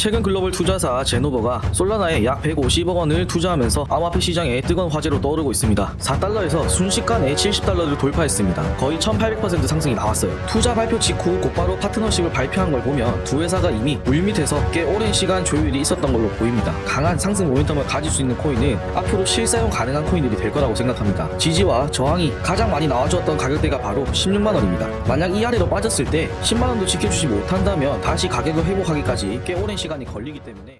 최근 글로벌 투자사 제노버가 솔라나에 약 150억 원을 투자하면서 암호화폐 시장에 뜨거운 화제로 떠오르고 있습니다. 4달러에서 순식간에 70달러를 돌파했습니다. 거의 1800% 상승이 나왔어요. 투자 발표 직후 곧바로 파트너십을 발표한 걸 보면 두 회사가 이미 물밑에서 꽤 오랜 시간 조율이 있었던 걸로 보입니다. 강한 상승 모멘텀을 가질 수 있는 코인은 앞으로 실사용 가능한 코인들이 될 거라고 생각합니다. 지지와 저항이 가장 많이 나와주었던 가격대가 바로 16만원입니다. 만약 이 아래로 빠졌을 때 10만원도 지켜주지 못한다면 다시 가격을 회복하기까지 꽤 오랜 시간이 걸리기 때문에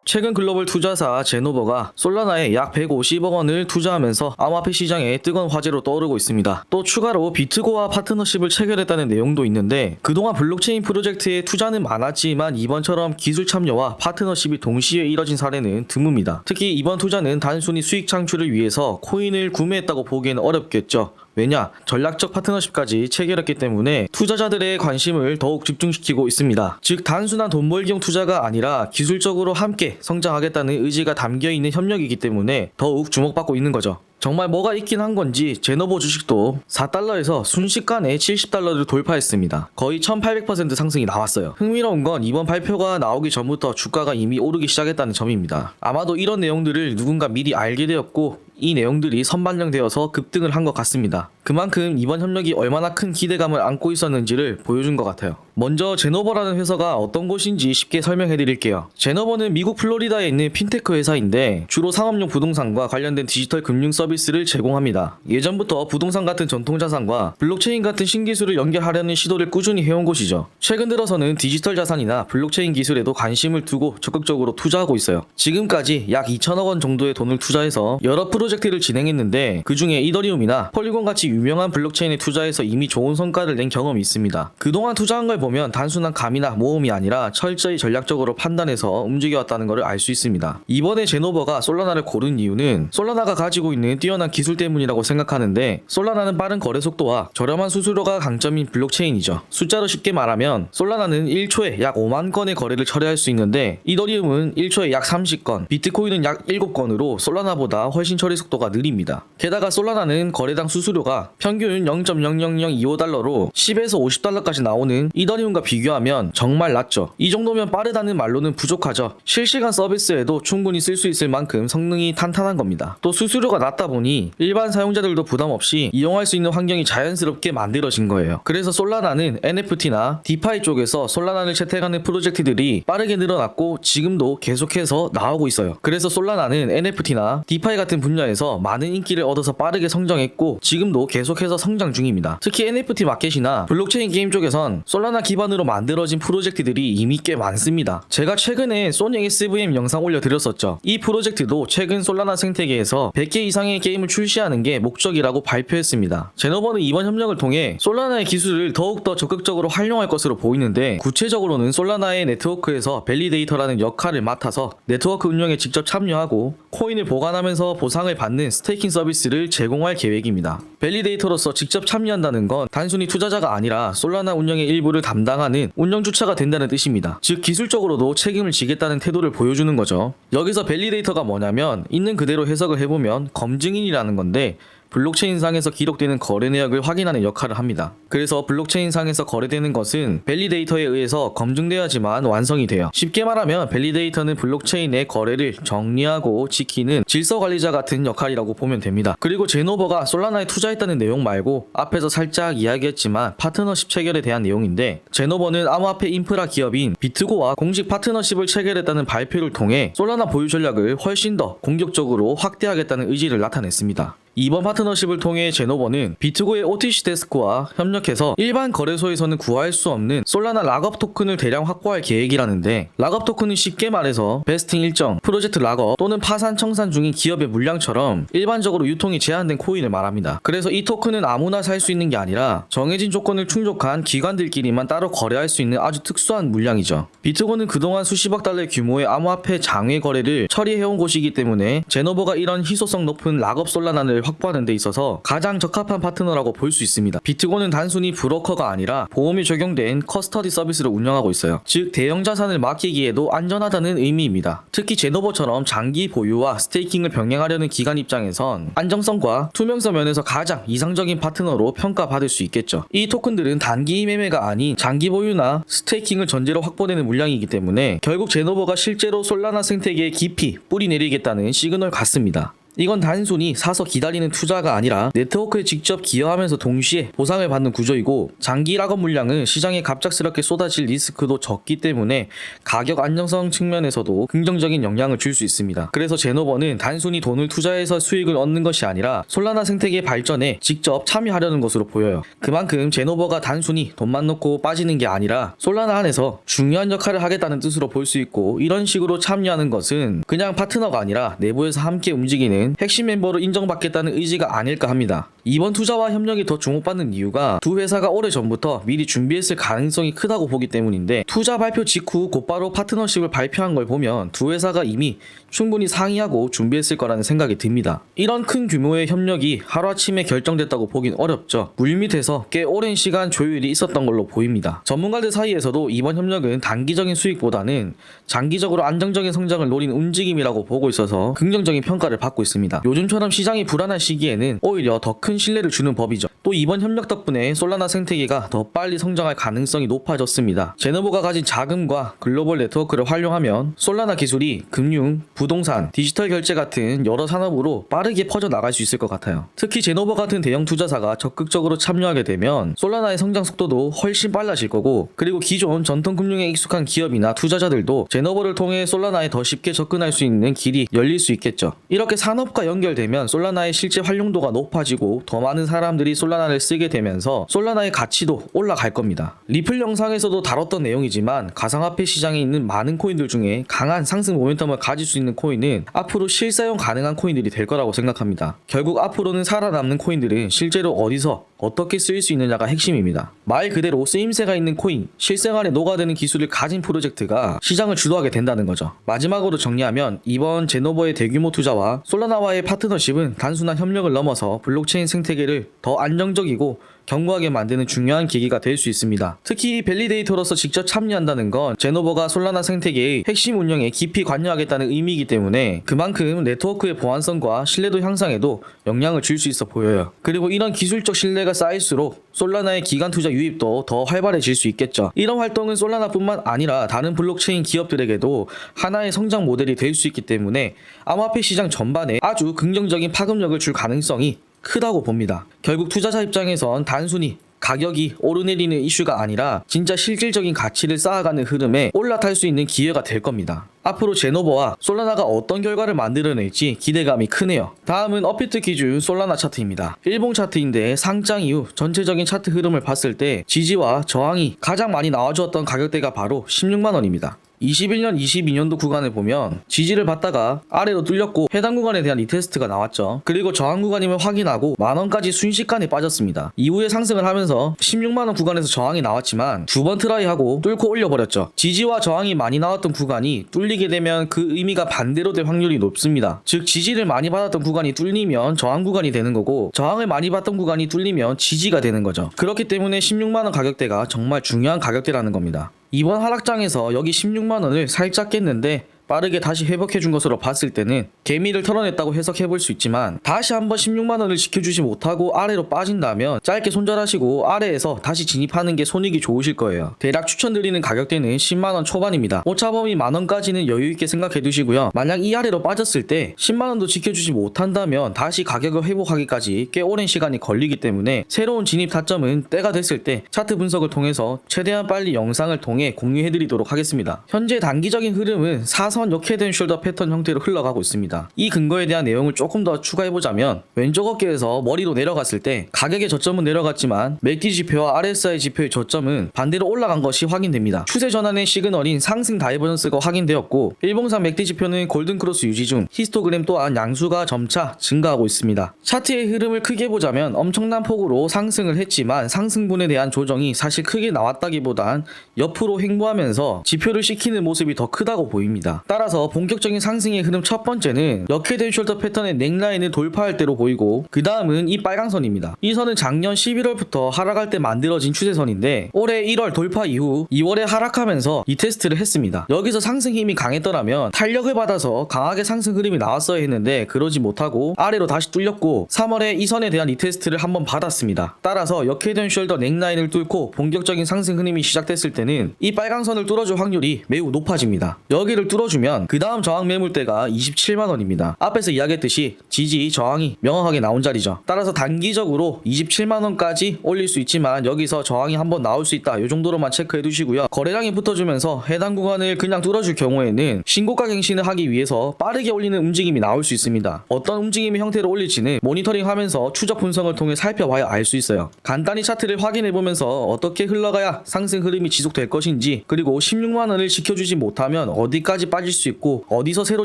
최근 글로벌 투자사 제노버가 솔라나에 약 150억 원을 투자하면서 암호화폐 시장에 뜨거운 화제로 떠오르고 있습니다. 또 추가로 비트고와 파트너십을 체결했다는 내용도 있는데 그동안 블록체인 프로젝트에 투자는 많았지만 이번처럼 기술 참여와 파트너십이 동시에 이뤄진 사례는 드뭅니다. 특히 이번 투자는 단순히 수익 창출을 위해서 코인을 구매했다고 보기에는 어렵겠죠. 왜냐? 전략적 파트너십까지 체결했기 때문에 투자자들의 관심을 더욱 집중시키고 있습니다. 즉 단순한 돈 벌기용 투자가 아니라 기술적으로 함께 성장하겠다는 의지가 담겨있는 협력이기 때문에 더욱 주목받고 있는 거죠. 정말 뭐가 있긴 한 건지 제노버 주식도 4달러에서 순식간에 70달러를 돌파했습니다. 거의 1800% 상승이 나왔어요. 흥미로운 건 이번 발표가 나오기 전부터 주가가 이미 오르기 시작했다는 점입니다. 아마도 이런 내용들을 누군가 미리 알게 되었고 이 내용들이 선반영되어서 급등을 한 것 같습니다. 그만큼 이번 협력이 얼마나 큰 기대감을 안고 있었는지를 보여준 것 같아요. 먼저 제노버라는 회사가 어떤 곳인지 쉽게 설명해 드릴게요. 제노버는 미국 플로리다에 있는 핀테크 회사인데 주로 상업용 부동산과 관련된 디지털 금융 서비스를 제공합니다. 예전부터 부동산 같은 전통자산과 블록체인 같은 신기술을 연결하려는 시도를 꾸준히 해온 곳이죠. 최근 들어서는 디지털 자산이나 블록체인 기술에도 관심을 두고 적극적으로 투자하고 있어요. 지금까지 약 2천억 원 정도의 돈을 투자해서 여러 프로젝트를 진행했는데 그 중에 이더리움이나 폴리곤 같이 유명한 블록체인에 투자해서 이미 좋은 성과를 낸 경험이 있습니다. 그동안 투자한 걸 보면 단순한 감이나 모험이 아니라 철저히 전략적으로 판단해서 움직여왔다는 것을 알 수 있습니다. 이번에 제노버가 솔라나를 고른 이유는 솔라나가 가지고 있는 뛰어난 기술 때문이라고 생각하는데 솔라나는 빠른 거래 속도와 저렴한 수수료가 강점인 블록체인이죠. 숫자로 쉽게 말하면 솔라나는 1초에 약 5만 건의 거래를 처리할 수 있는데 이더리움은 1초에 약 30건, 비트코인은 약 7건으로 솔라나보다 훨씬 처리 속도가 느립니다. 게다가 솔라나는 거래당 수수료가 평균 0.00025달러로 10에서 50달러까지 나오는 이더리움과 비교하면 정말 낮죠. 이 정도면 빠르다는 말로는 부족하죠. 실시간 서비스에도 충분히 쓸 수 있을 만큼 성능이 탄탄한 겁니다. 또 수수료가 낮다 보니 일반 사용자들도 부담 없이 이용할 수 있는 환경이 자연스럽게 만들어진 거예요. 그래서 솔라나는 NFT나 디파이 쪽에서 솔라나를 채택하는 프로젝트들이 빠르게 늘어났고 지금도 계속해서 나오고 있어요. 그래서 솔라나는 NFT나 디파이 같은 분야에서 많은 인기를 얻어서 빠르게 성장했고 지금도 계속해서 성장 중입니다. 특히 NFT 마켓이나 블록체인 게임 쪽에선 솔라나 기반으로 만들어진 프로젝트들이 이미 꽤 많습니다. 제가 최근에 소닉 SVM 영상 올려드렸었죠. 이 프로젝트도 최근 솔라나 생태계에서 100개 이상의 게임을 출시하는 게 목적이라고 발표했습니다. 제노버는 이번 협력을 통해 솔라나의 기술을 더욱더 적극적으로 활용할 것으로 보이는데 구체적으로는 솔라나의 네트워크에서 밸리데이터라는 역할을 맡아서 네트워크 운영에 직접 참여하고 코인을 보관하면서 보상을 받는 스테이킹 서비스를 제공할 계획입니다. 밸리데이터로서 직접 참여한다는 건 단순히 투자자가 아니라 솔라나 운영의 일부를 담당하는 운영주체가 된다는 뜻입니다. 즉 기술적으로도 책임을 지겠다는 태도를 보여주는 거죠. 여기서 밸리데이터가 뭐냐면 있는 그대로 해석을 해보면 검증인이라는 건데 블록체인상에서 기록되는 거래 내역을 확인하는 역할을 합니다. 그래서 블록체인상에서 거래되는 것은 밸리데이터에 의해서 검증되어야지만 완성이 돼요. 쉽게 말하면 밸리데이터는 블록체인의 거래를 정리하고 지키는 질서관리자 같은 역할이라고 보면 됩니다. 그리고 제노버가 솔라나에 투자했다는 내용 말고 앞에서 살짝 이야기했지만 파트너십 체결에 대한 내용인데 제노버는 암호화폐 인프라 기업인 비트고와 공식 파트너십을 체결했다는 발표를 통해 솔라나 보유 전략을 훨씬 더 공격적으로 확대하겠다는 의지를 나타냈습니다. 이번 파트너십을 통해 제노버는 비트고의 OTC 데스크와 협력해서 일반 거래소에서는 구할 수 없는 솔라나 락업 토큰을 대량 확보할 계획이라는데 락업 토큰은 쉽게 말해서 베스팅 일정, 프로젝트 락업 또는 파산 청산 중인 기업의 물량처럼 일반적으로 유통이 제한된 코인을 말합니다. 그래서 이 토큰은 아무나 살 수 있는 게 아니라 정해진 조건을 충족한 기관들끼리만 따로 거래할 수 있는 아주 특수한 물량이죠. 비트고는 그동안 수십억 달러 규모의 암호화폐 장외 거래를 처리해온 곳이기 때문에 제노버가 이런 희소성 높은 락업 솔라나를 투자를 확보하는 데 있어서 가장 적합한 파트너라고 볼 수 있습니다. 비트고는 단순히 브로커가 아니라 보험이 적용된 커스터디 서비스를 운영하고 있어요. 즉 대형 자산을 맡기기에도 안전하다는 의미입니다. 특히 제노버처럼 장기 보유와 스테이킹을 병행하려는 기관 입장에선 안정성과 투명성 면에서 가장 이상적인 파트너로 평가받을 수 있겠죠. 이 토큰들은 단기 매매가 아닌 장기 보유나 스테이킹을 전제로 확보되는 물량이기 때문에 결국 제노버가 실제로 솔라나 생태계에 깊이 뿌리 내리겠다는 시그널 같습니다. 이건 단순히 사서 기다리는 투자가 아니라 네트워크에 직접 기여하면서 동시에 보상을 받는 구조이고, 장기 락업 물량은 시장에 갑작스럽게 쏟아질 리스크도 적기 때문에 가격 안정성 측면에서도 긍정적인 영향을 줄 수 있습니다. 그래서 제노버는 단순히 돈을 투자해서 수익을 얻는 것이 아니라 솔라나 생태계 발전에 직접 참여하려는 것으로 보여요. 그만큼 제노버가 단순히 돈만 넣고 빠지는 게 아니라 솔라나 안에서 중요한 역할을 하겠다는 뜻으로 볼 수 있고, 이런 식으로 참여하는 것은 그냥 파트너가 아니라 내부에서 함께 움직이는 핵심 멤버로 인정받겠다는 의지가 아닐까 합니다. 이번 투자와 협력이 더 주목받는 이유가 두 회사가 오래전부터 미리 준비했을 가능성이 크다고 보기 때문인데, 투자 발표 직후 곧바로 파트너십을 발표한 걸 보면 두 회사가 이미 충분히 상의하고 준비했을 거라는 생각이 듭니다. 이런 큰 규모의 협력이 하루아침에 결정됐다고 보긴 어렵죠. 물밑에서 꽤 오랜 시간 조율이 있었던 걸로 보입니다. 전문가들 사이에서도 이번 협력은 단기적인 수익보다는 장기적으로 안정적인 성장을 노린 움직임이라고 보고 있어서 긍정적인 평가를 받고 있습니다. 요즘처럼 시장이 불안한 시기에는 오히려 더 큰 신뢰를 주는 법이죠. 또 이번 협력 덕분에 솔라나 생태계가 더 빨리 성장할 가능성이 높아졌습니다. 제노버가 가진 자금과 글로벌 네트워크를 활용하면 솔라나 기술이 금융, 부동산, 디지털 결제 같은 여러 산업으로 빠르게 퍼져나갈 수 있을 것 같아요. 특히 제노버 같은 대형 투자사가 적극적으로 참여하게 되면 솔라나의 성장 속도도 훨씬 빨라질 거고, 그리고 기존 전통 금융에 익숙한 기업이나 투자자들도 제노버를 통해 솔라나에 더 쉽게 접근할 수 있는 길이 열릴 수 있겠죠. 이렇게 산업과 연결되면 솔라나의 실제 활용도가 높아지고 더 많은 사람들이 솔라나를 쓰게 되면서 솔라나의 가치도 올라갈 겁니다. 리플 영상에서도 다뤘던 내용이지만 가상화폐 시장에 있는 많은 코인들 중에 강한 상승 모멘텀을 가질 수 있는 코인은 앞으로 실사용 가능한 코인들이 될 거라고 생각합니다. 결국 앞으로는 살아남는 코인들은 실제로 어디서 어떻게 쓰일 수 있느냐가 핵심입니다. 말 그대로 쓰임새가 있는 코인, 실생활에 녹아드는 기술을 가진 프로젝트가 시장을 주도하게 된다는 거죠. 마지막으로 정리하면 이번 제노버의 대규모 투자와 솔라나와의 파트너십은 단순한 협력을 넘어서 블록체인 생태계를 더 안정적이고 견고하게 만드는 중요한 계기가 될 수 있습니다. 특히 밸리데이터로서 직접 참여한다는 건 제노버가 솔라나 생태계의 핵심 운영에 깊이 관여하겠다는 의미이기 때문에 그만큼 네트워크의 보안성과 신뢰도 향상에도 영향을 줄 수 있어 보여요. 그리고 이런 기술적 신뢰가 쌓일수록 솔라나의 기관 투자 유입도 더 활발해질 수 있겠죠. 이런 활동은 솔라나뿐만 아니라 다른 블록체인 기업들에게도 하나의 성장 모델이 될 수 있기 때문에 암호화폐 시장 전반에 아주 긍정적인 파급력을 줄 가능성이 크다고 봅니다. 결국 투자자 입장에선 단순히 가격이 오르내리는 이슈가 아니라 진짜 실질적인 가치를 쌓아가는 흐름에 올라탈 수 있는 기회가 될 겁니다. 앞으로 제노버와 솔라나가 어떤 결과를 만들어낼지 기대감이 크네요. 다음은 업비트 기준 솔라나 차트입니다. 일봉 차트인데 상장 이후 전체적인 차트 흐름을 봤을 때 지지와 저항이 가장 많이 나와주었던 가격대가 바로 16만원입니다. 21년, 22년도 구간을 보면 지지를 받다가 아래로 뚫렸고 해당 구간에 대한 리테스트가 나왔죠. 그리고 저항 구간임을 확인하고 만원까지 순식간에 빠졌습니다. 이후에 상승을 하면서 16만원 구간에서 저항이 나왔지만 두 번 트라이하고 뚫고 올려버렸죠. 지지와 저항이 많이 나왔던 구간이 뚫리게 되면 그 의미가 반대로 될 확률이 높습니다. 즉 지지를 많이 받았던 구간이 뚫리면 저항 구간이 되는 거고, 저항을 많이 받던 구간이 뚫리면 지지가 되는 거죠. 그렇기 때문에 16만원 가격대가 정말 중요한 가격대라는 겁니다. 이번 하락장에서 여기 16만원을 살짝 깼는데 빠르게 다시 회복해준 것으로 봤을 때는 개미를 털어냈다고 해석해볼 수 있지만, 다시 한번 16만원을 지켜주지 못하고 아래로 빠진다면 짧게 손절하시고 아래에서 다시 진입하는 게 손익이 좋으실 거예요. 대략 추천드리는 가격대는 10만원 초반입니다. 오차범위 만원까지는 여유있게 생각해두시고요. 만약 이 아래로 빠졌을 때 10만원도 지켜주지 못한다면 다시 가격을 회복하기까지 꽤 오랜 시간이 걸리기 때문에 새로운 진입 타점은 때가 됐을 때 차트 분석을 통해서 최대한 빨리 영상을 통해 공유해드리도록 하겠습니다. 현재 단기적인 흐름은 사선 역헤드 앤 숄더 패턴 형태로 흘러가고 있습니다. 이 근거에 대한 내용을 조금 더 추가해보자면, 왼쪽 어깨에서 머리로 내려갔을 때 가격의 저점은 내려갔지만 맥디 지표와 RSI 지표의 저점은 반대로 올라간 것이 확인됩니다. 추세 전환의 시그널인 상승 다이버전스가 확인되었고, 일봉상 맥디 지표는 골든 크로스 유지 중, 히스토그램 또한 양수가 점차 증가하고 있습니다. 차트의 흐름을 크게 보자면 엄청난 폭으로 상승을 했지만 상승분에 대한 조정이 사실 크게 나왔다기보단 옆으로 횡보하면서 지표를 식히는 모습이 더 크다고 보입니다. 따라서 본격적인 상승의 흐름 첫 번째는 역회된 숄더 패턴의 넥라인을 돌파할 때로 보이고, 그 다음은 이 빨강선입니다. 이 선은 작년 11월부터 하락할 때 만들어진 추세선인데 올해 1월 돌파 이후 2월에 하락하면서 이 테스트를 했습니다. 여기서 상승 힘이 강했더라면 탄력을 받아서 강하게 상승 흐름이 나왔어야 했는데 그러지 못하고 아래로 다시 뚫렸고, 3월에 이 선에 대한 리테스트를 한번 받았습니다. 따라서 역회된 숄더 넥라인을 뚫고 본격적인 상승 흐름이 시작됐을 때는 이 빨강선을 뚫어줄 확률이 매우 높아집니다. 여기를 뚫어주면 그 다음 저항 매물대가 27만원입니다. 앞에서 이야기했듯이 지지, 저항이 명확하게 나온 자리죠. 따라서 단기적으로 27만원까지 올릴 수 있지만 여기서 저항이 한번 나올 수 있다, 이 정도로만 체크해 두시고요. 거래량이 붙어주면서 해당 구간을 그냥 뚫어줄 경우에는 신고가 갱신을 하기 위해서 빠르게 올리는 움직임이 나올 수 있습니다. 어떤 움직임의 형태로 올릴지는 모니터링하면서 추적 분석을 통해 살펴봐야 알 수 있어요. 간단히 차트를 확인해보면서 어떻게 흘러가야 상승 흐름이 지속될 것인지, 그리고 16만원을 지켜주지 못하면 어디까지 빠질 수 있고 어디서 새로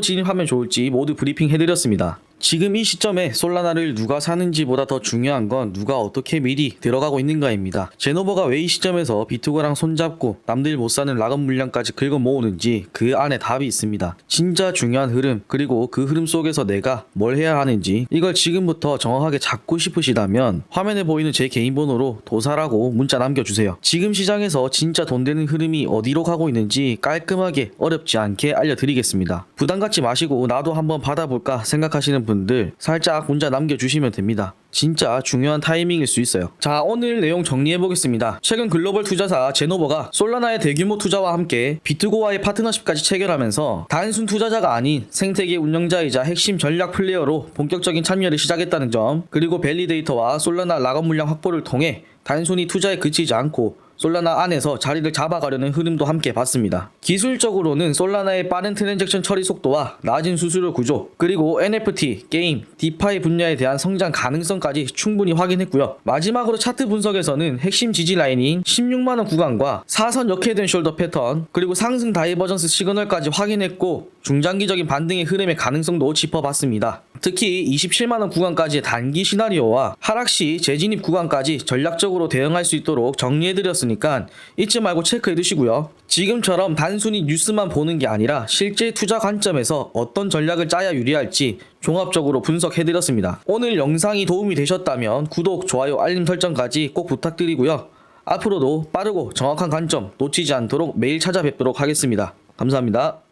진입하면 좋을지 모두 브리핑 해드렸습니다. 지금 이 시점에 솔라나를 누가 사는지보다 더 중요한 건 누가 어떻게 미리 들어가고 있는가입니다. 제노버가 왜 이 시점에서 비트고랑 손잡고 남들 못 사는 락업 물량까지 긁어 모으는지 그 안에 답이 있습니다. 진짜 중요한 흐름, 그리고 그 흐름 속에서 내가 뭘 해야 하는지 이걸 지금부터 정확하게 잡고 싶으시다면 화면에 보이는 제 개인 번호로 도사라고 문자 남겨주세요. 지금 시장에서 진짜 돈 되는 흐름이 어디로 가고 있는지 깔끔하게 어렵지 않게 알려드리겠습니다. 부담 갖지 마시고 나도 한번 받아볼까 생각하시는 분들 살짝 문자 남겨주시면 됩니다. 진짜 중요한 타이밍일 수 있어요. 자, 오늘 내용 정리해보겠습니다. 최근 글로벌 투자사 제노버가 솔라나의 대규모 투자와 함께 비트고와의 파트너십까지 체결하면서 단순 투자자가 아닌 생태계 운영자이자 핵심 전략 플레이어로 본격적인 참여를 시작했다는 점, 그리고 밸리데이터와 솔라나 락업 물량 확보를 통해 단순히 투자에 그치지 않고 솔라나 안에서 자리를 잡아가려는 흐름도 함께 봤습니다. 기술적으로는 솔라나의 빠른 트랜잭션 처리 속도와 낮은 수수료 구조, 그리고 NFT, 게임, 디파이 분야에 대한 성장 가능성까지 충분히 확인했고요. 마지막으로 차트 분석에서는 핵심 지지 라인인 16만원 구간과 사선 역회된 숄더 패턴, 그리고 상승 다이버전스 시그널까지 확인했고 중장기적인 반등의 흐름의 가능성도 짚어봤습니다. 특히 27만원 구간까지의 단기 시나리오와 하락 시 재진입 구간까지 전략적으로 대응할 수 있도록 정리해드렸으니까 잊지 말고 체크해두시고요. 지금처럼 단순히 뉴스만 보는 게 아니라 실제 투자 관점에서 어떤 전략을 짜야 유리할지 종합적으로 분석해드렸습니다. 오늘 영상이 도움이 되셨다면 구독, 좋아요, 알림 설정까지 꼭 부탁드리고요. 앞으로도 빠르고 정확한 관점 놓치지 않도록 매일 찾아뵙도록 하겠습니다. 감사합니다.